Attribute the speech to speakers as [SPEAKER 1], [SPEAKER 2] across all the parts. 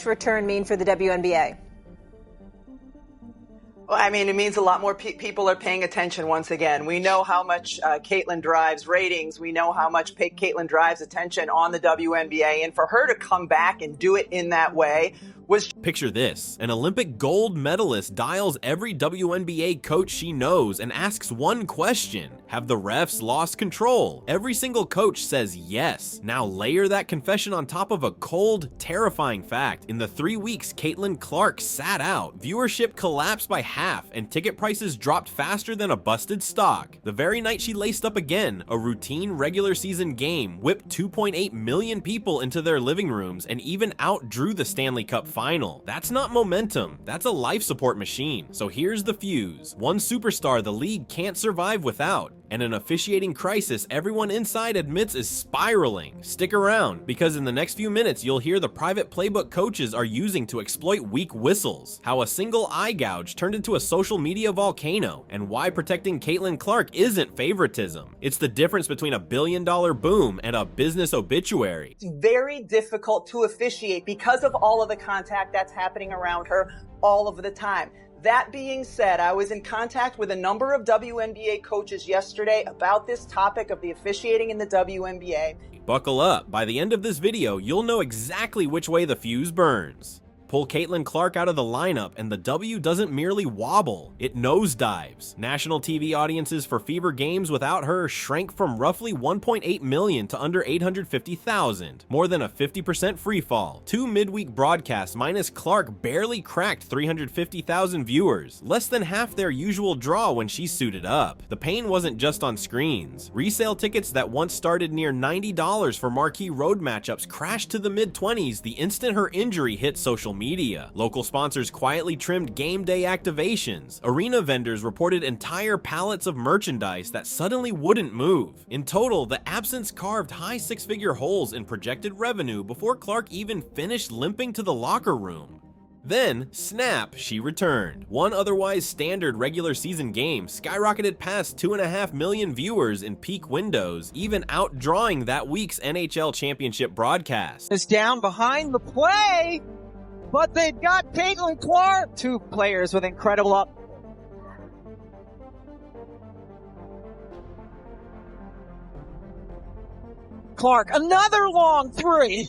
[SPEAKER 1] Return mean for the WNBA?
[SPEAKER 2] Well, I mean, it means a lot more people are paying attention once again. We know how much Caitlin drives ratings. We know how much Caitlin drives attention on the WNBA. And for her to come back and do it in that way was...
[SPEAKER 3] Picture this. An Olympic gold medalist dials every WNBA coach she knows and asks one question. Have the refs lost control? Every single coach says yes. Now layer that confession on top of a cold, terrifying fact. In the 3 weeks Caitlin Clark sat out, viewership collapsed by half and ticket prices dropped faster than a busted stock. The very night she laced up again, a routine regular season game whipped 2.8 million people into their living rooms and even outdrew the Stanley Cup Final. That's not momentum, that's a life support machine. So here's the fuse. One superstar the league can't survive without, and an officiating crisis everyone inside admits is spiraling. Stick around, because in the next few minutes you'll hear the private playbook coaches are using to exploit weak whistles, how a single eye gouge turned into a social media volcano, and why protecting Caitlin Clark isn't favoritism. It's the difference between a billion-dollar boom and a business obituary.
[SPEAKER 2] It's very difficult to officiate because of all of the contact that's happening around her all of the time. That being said, I was in contact with a number of WNBA coaches yesterday about this topic of the officiating in the WNBA.
[SPEAKER 3] Buckle up. By the end of this video, you'll know exactly which way the fuse burns. Pull Caitlin Clark out of the lineup and the W doesn't merely wobble, it nosedives. National TV audiences for Fever games without her shrank from roughly 1.8 million to under 850,000, more than a 50% freefall. 2 midweek broadcasts minus Clark barely cracked 350,000 viewers, less than half their usual draw when she suited up. The pain wasn't just on screens. Resale tickets that once started near $90 for marquee road matchups crashed to the mid-20s the instant her injury hit social media. Local sponsors quietly trimmed game day activations. Arena vendors reported entire pallets of merchandise that suddenly wouldn't move. In total, the absence carved high six-figure holes in projected revenue before Clark even finished limping to the locker room. Then, snap, she returned. One otherwise standard regular season game skyrocketed past 2.5 million viewers in peak windows, even outdrawing that week's NHL championship broadcast.
[SPEAKER 4] Is down behind the play, but they've got Caitlin Clark. Two players with incredible up. Clark, another long three.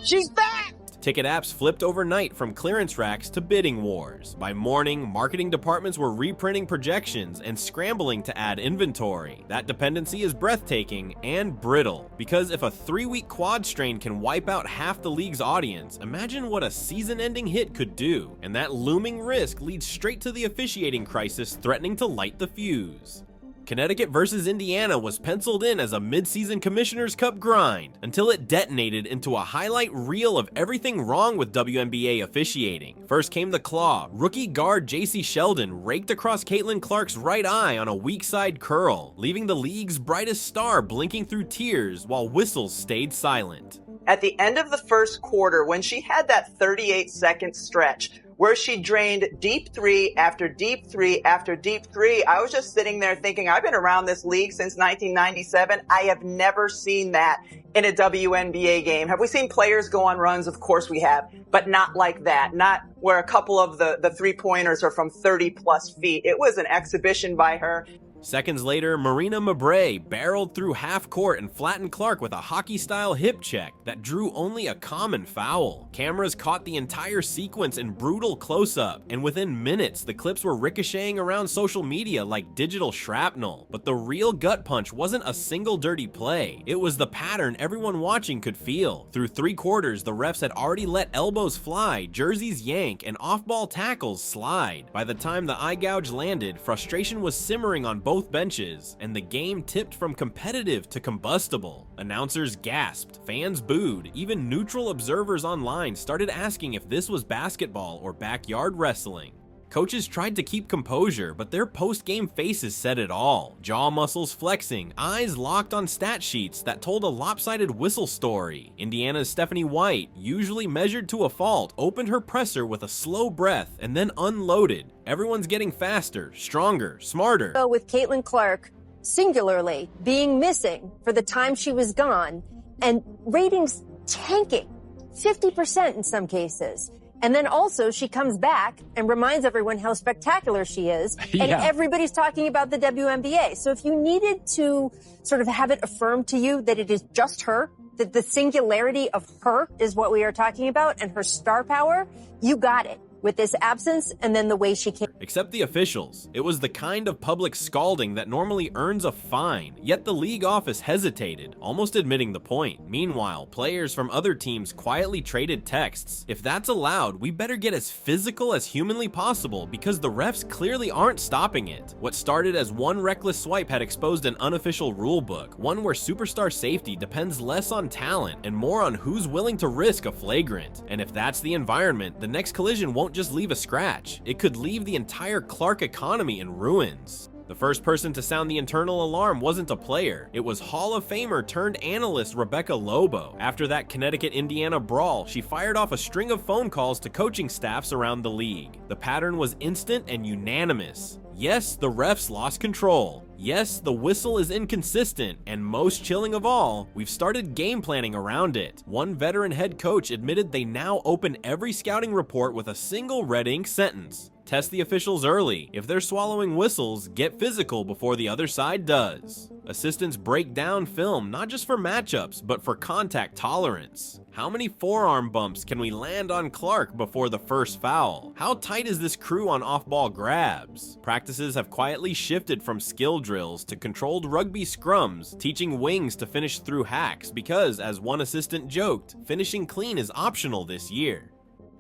[SPEAKER 4] She's back.
[SPEAKER 3] Ticket apps flipped overnight from clearance racks to bidding wars. By morning, marketing departments were reprinting projections and scrambling to add inventory. That dependency is breathtaking and brittle, because if a 3-week quad strain can wipe out half the league's audience, imagine what a season-ending hit could do. And that looming risk leads straight to the officiating crisis threatening to light the fuse. Connecticut versus Indiana was penciled in as a mid-season Commissioner's Cup grind until it detonated into a highlight reel of everything wrong with WNBA officiating. First came the claw. Rookie guard JC Sheldon raked across Caitlin Clark's right eye on a weak side curl, leaving the league's brightest star blinking through tears while whistles stayed silent.
[SPEAKER 2] At the end of the first quarter, when she had that 38-second stretch where she drained deep three after deep three after deep three, I was just sitting there thinking, I've been around this league since 1997. I have never seen that in a WNBA game. Have we seen players go on runs? Of course we have, but not like that. Not where a couple of the three-pointers are from 30-plus feet. It was an exhibition by her.
[SPEAKER 3] Seconds later, Marina Mabrey barreled through half court and flattened Clark with a hockey-style hip check that drew only a common foul. Cameras caught the entire sequence in brutal close-up, and within minutes, the clips were ricocheting around social media like digital shrapnel. But the real gut punch wasn't a single dirty play. It was the pattern everyone watching could feel. Through 3 quarters, the refs had already let elbows fly, jerseys yank, and off-ball tackles slide. By the time the eye gouge landed, frustration was simmering on both benches, and the game tipped from competitive to combustible. Announcers gasped, fans booed, even neutral observers online started asking if this was basketball or backyard wrestling. Coaches tried to keep composure, but their post-game faces said it all. Jaw muscles flexing, eyes locked on stat sheets that told a lopsided whistle story. Indiana's Stephanie White, usually measured to a fault, opened her presser with a slow breath and then unloaded. Everyone's getting faster, stronger, smarter.
[SPEAKER 1] So with Caitlin Clark singularly being missing for the time she was gone and ratings tanking 50% in some cases. And then also she comes back and reminds everyone how spectacular she is. And everybody's talking about the WNBA. So if you needed to sort of have it affirmed to you that it is just her, that the singularity of her is what we are talking about and her star power, you got it with this absence and then the way she came.
[SPEAKER 3] Except the officials. It was the kind of public scalding that normally earns a fine, yet the league office hesitated, almost admitting the point. Meanwhile, players from other teams quietly traded texts. If that's allowed, we better get as physical as humanly possible because the refs clearly aren't stopping it. What started as one reckless swipe had exposed an unofficial rulebook, one where superstar safety depends less on talent and more on who's willing to risk a flagrant. And if that's the environment, the next collision won't just leave a scratch. It could leave the entire Clark economy in ruins. The first person to sound the internal alarm wasn't a player. It was Hall of Famer turned analyst Rebecca Lobo. After that Connecticut-Indiana brawl, she fired off a string of phone calls to coaching staffs around the league. The pattern was instant and unanimous. Yes, the refs lost control. Yes, the whistle is inconsistent, and most chilling of all, we've started game planning around it. One veteran head coach admitted they now open every scouting report with a single red ink sentence. Test the officials early. If they're swallowing whistles, get physical before the other side does. Assistants break down film not just for matchups, but for contact tolerance. How many forearm bumps can we land on Clark before the first foul? How tight is this crew on off-ball grabs? Practices have quietly shifted from skill drills to controlled rugby scrums, teaching wings to finish through hacks because, as one assistant joked, finishing clean is optional this year.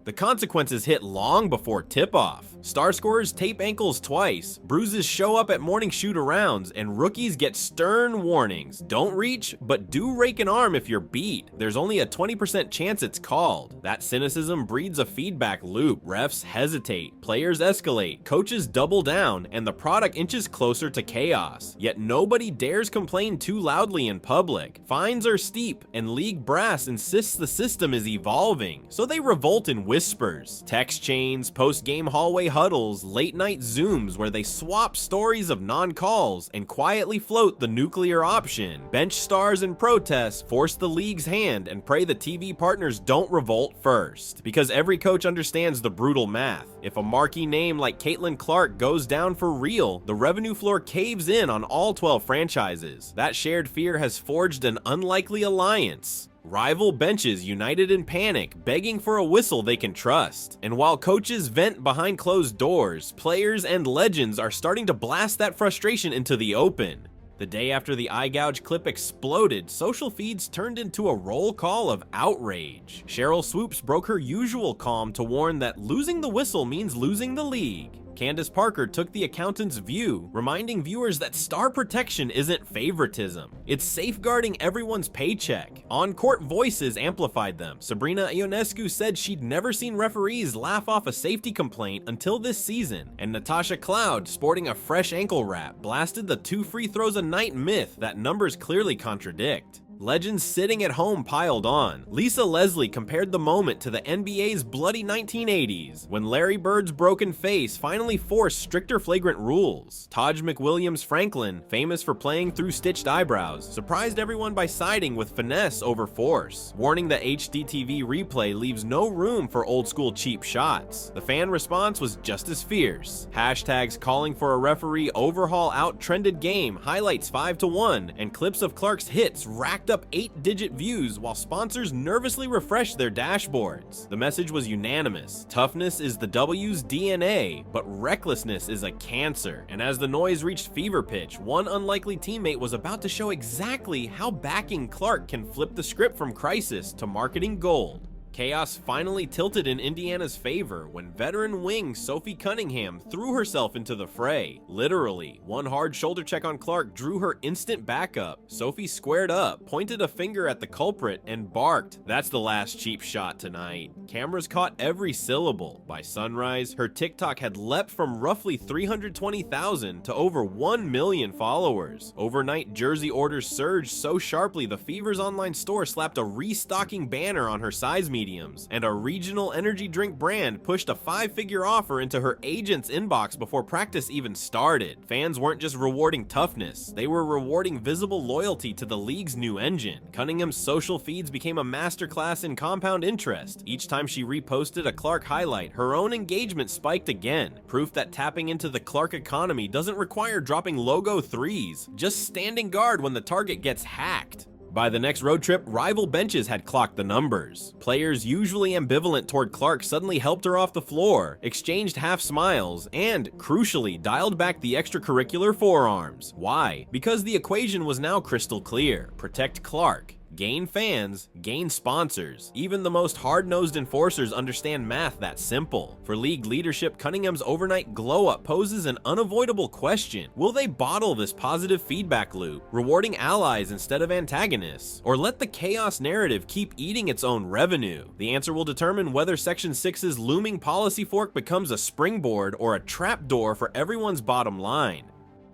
[SPEAKER 3] The consequences hit long before tip-off. Star scorers tape ankles twice, bruises show up at morning shoot-arounds, and rookies get stern warnings. Don't reach, but do rake an arm if you're beat. There's only a 20% chance it's called. That cynicism breeds a feedback loop. Refs hesitate, players escalate, coaches double down, and the product inches closer to chaos. Yet nobody dares complain too loudly in public. Fines are steep, and league brass insists the system is evolving, so they revolt in whispers, text chains, post-game hallway huddles, late-night Zooms where they swap stories of non-calls and quietly float the nuclear option. Bench stars and protests force the league's hand and pray the TV partners don't revolt first. Because every coach understands the brutal math. If a marquee name like Caitlin Clark goes down for real, the revenue floor caves in on all 12 franchises. That shared fear has forged an unlikely alliance. Rival benches united in panic, begging for a whistle they can trust. And while coaches vent behind closed doors, players and legends are starting to blast that frustration into the open. The day after the eye-gouge clip exploded, social feeds turned into a roll call of outrage. Cheryl Swoops broke her usual calm to warn that losing the whistle means losing the league. Candace Parker took the accountant's view, reminding viewers that star protection isn't favoritism. It's safeguarding everyone's paycheck. On-court voices amplified them. Sabrina Ionescu said she'd never seen referees laugh off a safety complaint until this season. And Natasha Cloud, sporting a fresh ankle wrap, blasted the 2 free throws a night myth that numbers clearly contradict. Legends sitting at home piled on. Lisa Leslie compared the moment to the NBA's bloody 1980s, when Larry Bird's broken face finally forced stricter flagrant rules. Taj McWilliams Franklin, famous for playing through stitched eyebrows, surprised everyone by siding with finesse over force, warning that HDTV replay leaves no room for old-school cheap shots. The fan response was just as fierce. Hashtags calling for a referee overhaul out-trended game, highlights 5-1, and clips of Clark's hits racked up 8-digit views while sponsors nervously refreshed their dashboards. The message was unanimous. Toughness is the W's DNA, but recklessness is a cancer. And as the noise reached fever pitch, one unlikely teammate was about to show exactly how backing Clark can flip the script from crisis to marketing gold. Chaos finally tilted in Indiana's favor when veteran wing Sophie Cunningham threw herself into the fray. Literally, one hard shoulder check on Clark drew her instant backup. Sophie squared up, pointed a finger at the culprit, and barked, "That's the last cheap shot tonight." Cameras caught every syllable. By sunrise, her TikTok had leapt from roughly 320,000 to over 1 million followers. Overnight, jersey orders surged so sharply the Fever's online store slapped a restocking banner on her size media stadiums, and a regional energy drink brand pushed a 5-figure offer into her agent's inbox before practice even started. Fans weren't just rewarding toughness, they were rewarding visible loyalty to the league's new engine. Cunningham's social feeds became a masterclass in compound interest. Each time she reposted a Clark highlight, her own engagement spiked again, proof that tapping into the Clark economy doesn't require dropping logo threes, just standing guard when the target gets hacked. By the next road trip, rival benches had clocked the numbers. Players usually ambivalent toward Clark suddenly helped her off the floor, exchanged half smiles, and, crucially, dialed back the extracurricular forearms. Why? Because the equation was now crystal clear. Protect Clark. Gain fans, gain sponsors. Even the most hard-nosed enforcers understand math that simple. For league leadership, Cunningham's overnight glow-up poses an unavoidable question. Will they bottle this positive feedback loop, rewarding allies instead of antagonists? Or let the chaos narrative keep eating its own revenue? The answer will determine whether Section 6's looming policy fork becomes a springboard or a trapdoor for everyone's bottom line.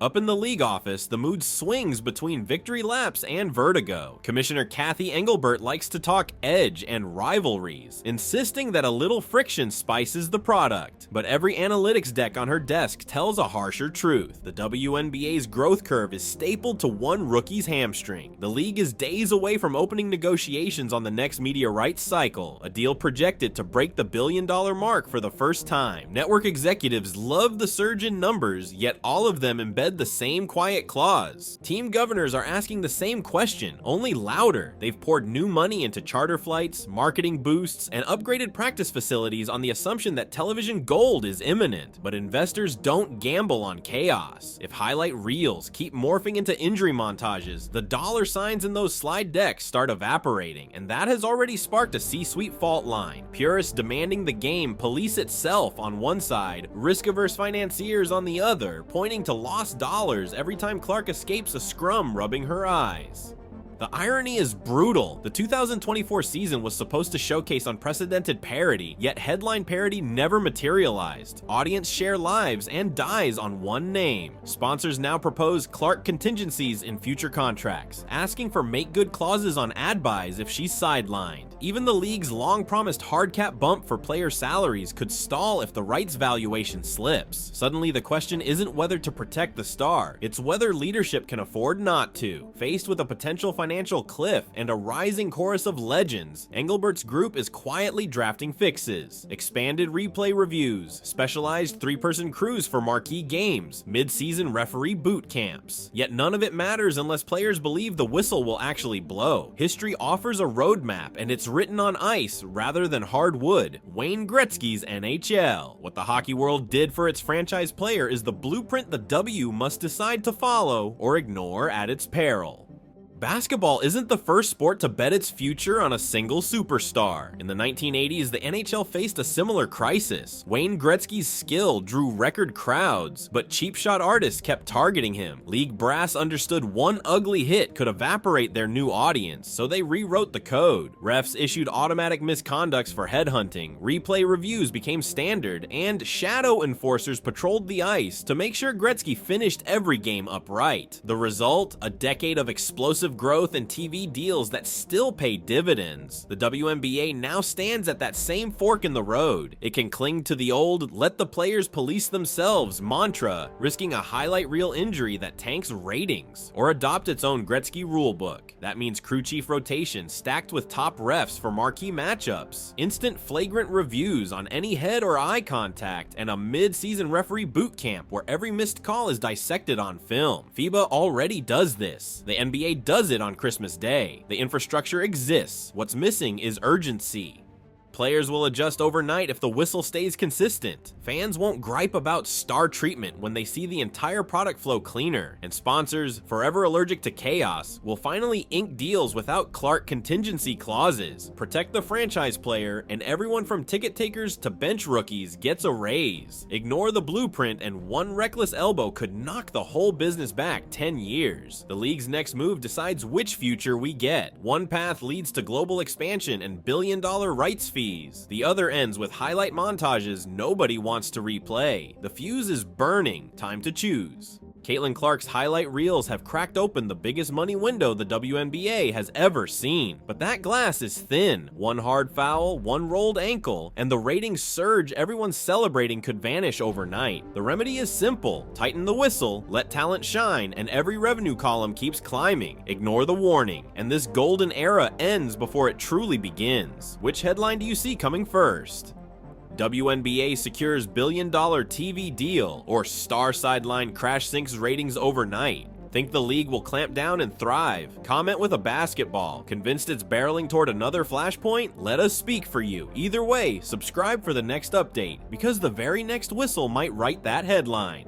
[SPEAKER 3] Up in the league office, the mood swings between victory laps and vertigo. Commissioner Kathy Engelbert likes to talk edge and rivalries, insisting that a little friction spices the product. But every analytics deck on her desk tells a harsher truth. The WNBA's growth curve is stapled to one rookie's hamstring. The league is days away from opening negotiations on the next media rights cycle, a deal projected to break the billion-dollar mark for the first time. Network executives love the surge in numbers, yet all of them embed the same quiet clause. Team governors are asking the same question, only louder. They've poured new money into charter flights, marketing boosts, and upgraded practice facilities on the assumption that television gold is imminent. But investors don't gamble on chaos. If highlight reels keep morphing into injury montages, the dollar signs in those slide decks start evaporating, and that has already sparked a C-suite fault line. Purists demanding the game police itself on one side, risk-averse financiers on the other, pointing to lost dollars every time Clark escapes a scrum rubbing her eyes. The irony is brutal. The 2024 season was supposed to showcase unprecedented parity, yet headline parity never materialized. Audience share lives and dies on one name. Sponsors now propose Clark contingencies in future contracts, asking for make-good clauses on ad buys if she's sidelined. Even the league's long-promised hard cap bump for player salaries could stall if the rights valuation slips. Suddenly, the question isn't whether to protect the star, it's whether leadership can afford not to. Faced with a potential financial cliff and a rising chorus of legends, Engelbert's group is quietly drafting fixes. Expanded replay reviews, specialized 3-person crews for marquee games, mid-season referee boot camps. Yet none of it matters unless players believe the whistle will actually blow. History offers a roadmap, and it's written on ice rather than hardwood. Wayne Gretzky's NHL. What the hockey world did for its franchise player is the blueprint the W must decide to follow or ignore at its peril. Basketball isn't the first sport to bet its future on a single superstar. In the 1980s, the NHL faced a similar crisis. Wayne Gretzky's skill drew record crowds, but cheap shot artists kept targeting him. League brass understood one ugly hit could evaporate their new audience, so they rewrote the code. Refs issued automatic misconducts for headhunting, replay reviews became standard, and shadow enforcers patrolled the ice to make sure Gretzky finished every game upright. The result? A decade of explosive growth and TV deals that still pay dividends. The WNBA now stands at that same fork in the road. It can cling to the old "let the players police themselves" mantra, risking a highlight reel injury that tanks ratings, or adopt its own Gretzky rulebook. That means crew chief rotation stacked with top refs for marquee matchups, instant flagrant reviews on any head or eye contact, and a mid-season referee boot camp where every missed call is dissected on film. FIBA already does this. The NBA does it on Christmas Day. The infrastructure exists. What's missing is urgency. Players will adjust overnight if the whistle stays consistent. Fans won't gripe about star treatment when they see the entire product flow cleaner. And sponsors, forever allergic to chaos, will finally ink deals without Clark contingency clauses. Protect the franchise player, and everyone from ticket takers to bench rookies gets a raise. Ignore the blueprint, and one reckless elbow could knock the whole business back 10 years. The league's next move decides which future we get. One path leads to global expansion and billion-dollar rights fees. The other ends with highlight montages nobody wants to replay. The fuse is burning. Time to choose. Caitlin Clark's highlight reels have cracked open the biggest money window the WNBA has ever seen. But that glass is thin. One hard foul, one rolled ankle, and the ratings surge everyone's celebrating could vanish overnight. The remedy is simple. Tighten the whistle, let talent shine, and every revenue column keeps climbing. Ignore the warning, and this golden era ends before it truly begins. Which headline do you see coming first? WNBA secures billion-dollar TV deal, or star sideline crash sinks ratings overnight. Think the league will clamp down and thrive? Comment with a basketball. Convinced it's barreling toward another flashpoint? Let us speak for you. Either way, subscribe for the next update, because the very next whistle might write that headline.